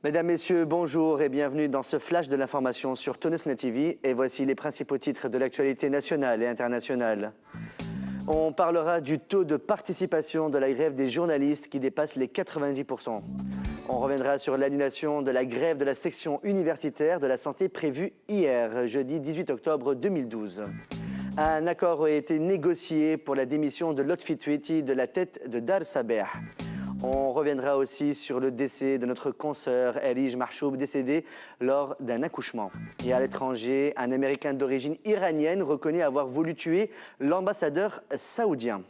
Mesdames, Messieurs, bonjour et bienvenue dans ce flash de l'information sur TunnisNet TV. Et voici les principaux titres de l'actualité nationale et internationale. On parlera du taux de participation de la grève des journalistes qui dépasse les 90%. On reviendra sur l'annulation de la grève de la section universitaire de la santé prévue hier, jeudi 18 octobre 2012. Un accord a été négocié pour la démission de Lotfi Tweeti de la tête de Dar Sabeh. On reviendra aussi sur le décès de notre consoeur Elij Mahchoub, décédée lors d'un accouchement. Et à l'étranger, un Américain d'origine iranienne reconnaît avoir voulu tuer l'ambassadeur saoudien.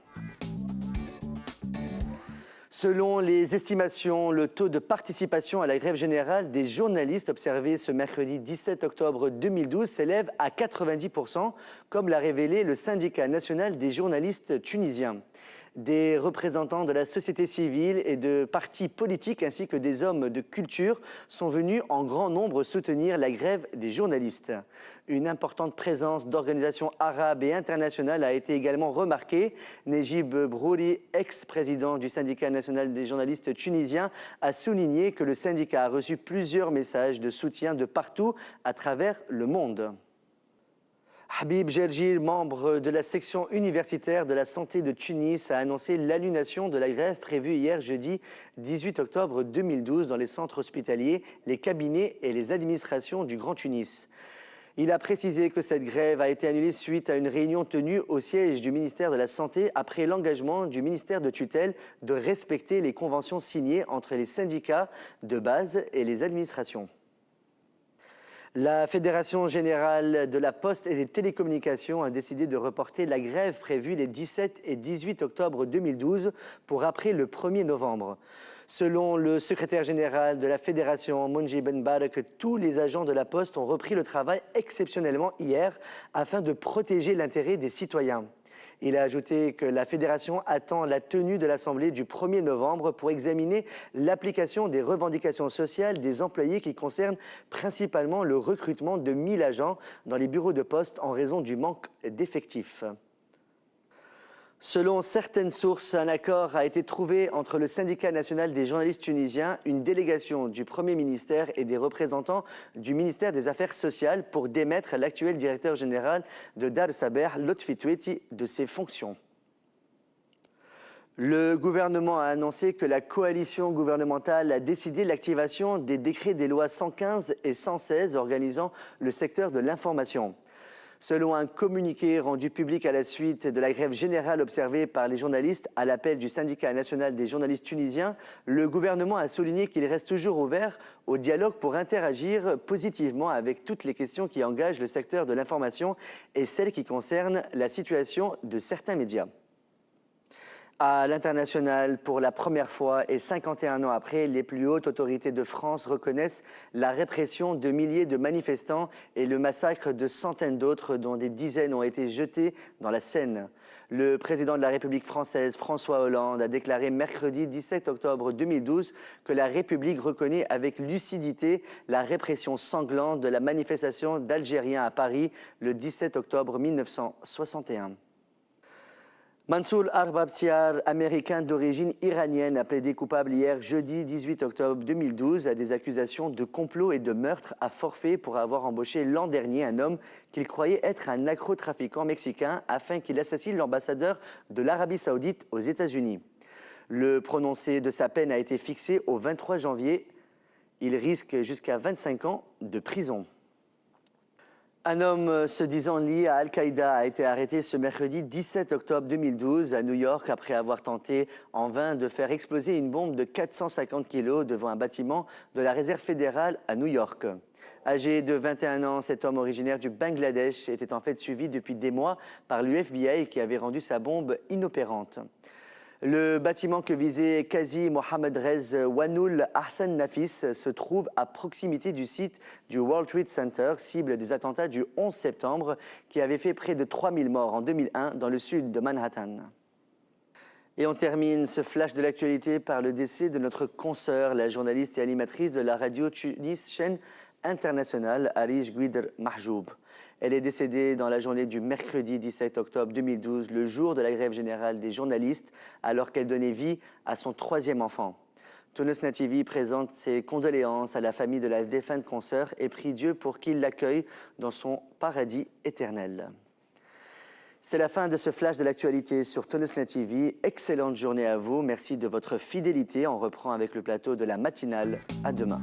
Selon les estimations, le taux de participation à la grève générale des journalistes observé ce mercredi 17 octobre 2012 s'élève à 90%, comme l'a révélé le syndicat national des journalistes tunisiens. Des représentants de la société civile et de partis politiques ainsi que des hommes de culture sont venus en grand nombre soutenir la grève des journalistes. Une importante présence d'organisations arabes et internationales a été également remarquée. Nejib Brouri, ex-président du syndicat national des journalistes tunisiens, a souligné que le syndicat a reçu plusieurs messages de soutien de partout à travers le monde. Habib Gergir, membre de la section universitaire de la santé de Tunis, a annoncé l'annulation de la grève prévue hier jeudi 18 octobre 2012 dans les centres hospitaliers, les cabinets et les administrations du Grand Tunis. Il a précisé que cette grève a été annulée suite à une réunion tenue au siège du ministère de la Santé après l'engagement du ministère de tutelle de respecter les conventions signées entre les syndicats de base et les administrations. La Fédération générale de la Poste et des télécommunications a décidé de reporter la grève prévue les 17 et 18 octobre 2012 pour après le 1er novembre. Selon le secrétaire général de la Fédération, Mounji Ben Barak, tous les agents de la Poste ont repris le travail exceptionnellement hier afin de protéger l'intérêt des citoyens. Il a ajouté que la Fédération attend la tenue de l'Assemblée du 1er novembre pour examiner l'application des revendications sociales des employés qui concernent principalement le recrutement de 1000 agents dans les bureaux de poste en raison du manque d'effectifs. Selon certaines sources, un accord a été trouvé entre le syndicat national des journalistes tunisiens, une délégation du Premier ministère et des représentants du ministère des Affaires sociales pour démettre l'actuel directeur général de Dar Sabeh, Lotfi Tweeti, de ses fonctions. Le gouvernement a annoncé que la coalition gouvernementale a décidé l'activation des décrets des lois 115 et 116 organisant le secteur de l'information. Selon un communiqué rendu public à la suite de la grève générale observée par les journalistes à l'appel du syndicat national des journalistes tunisiens, le gouvernement a souligné qu'il reste toujours ouvert au dialogue pour interagir positivement avec toutes les questions qui engagent le secteur de l'information et celles qui concernent la situation de certains médias. À l'international, pour la première fois et 51 ans après, les plus hautes autorités de France reconnaissent la répression de milliers de manifestants et le massacre de centaines d'autres, dont des dizaines ont été jetés dans la Seine. Le président de la République française, François Hollande, a déclaré mercredi 17 octobre 2012 que la République reconnaît avec lucidité la répression sanglante de la manifestation d'Algériens à Paris le 17 octobre 1961. Mansour Arbabsiar, américain d'origine iranienne, a plaidé coupable hier jeudi 18 octobre 2012 à des accusations de complot et de meurtre à forfait pour avoir embauché l'an dernier un homme qu'il croyait être un narcotrafiquant mexicain afin qu'il assassine l'ambassadeur de l'Arabie Saoudite aux États-Unis. Le prononcé de sa peine a été fixé au 23 janvier. Il risque jusqu'à 25 ans de prison. Un homme se disant lié à Al-Qaïda a été arrêté ce mercredi 17 octobre 2012 à New York après avoir tenté en vain de faire exploser une bombe de 450 kg devant un bâtiment de la réserve fédérale à New York. Âgé de 21 ans, cet homme originaire du Bangladesh était en fait suivi depuis des mois par l'UFBI qui avait rendu sa bombe inopérante. Le bâtiment que visait Qazi Mohamed Rez Wanoul Ahsan Nafis se trouve à proximité du site du World Trade Center, cible des attentats du 11 septembre qui avait fait près de 3000 morts en 2001 dans le sud de Manhattan. Et on termine ce flash de l'actualité par le décès de notre consoeur, la journaliste et animatrice de la radio Tunis chaîne internationale, Elij Mahchoub. Elle est décédée dans la journée du mercredi 17 octobre 2012, le jour de la grève générale des journalistes, alors qu'elle donnait vie à son 3e enfant. Tonos Nativi présente ses condoléances à la famille de la défunte consoeur et prie Dieu pour qu'il l'accueille dans son paradis éternel. C'est la fin de ce flash de l'actualité sur Tonos Nativi. Excellente journée à vous. Merci de votre fidélité. On reprend avec le plateau de la matinale. À demain.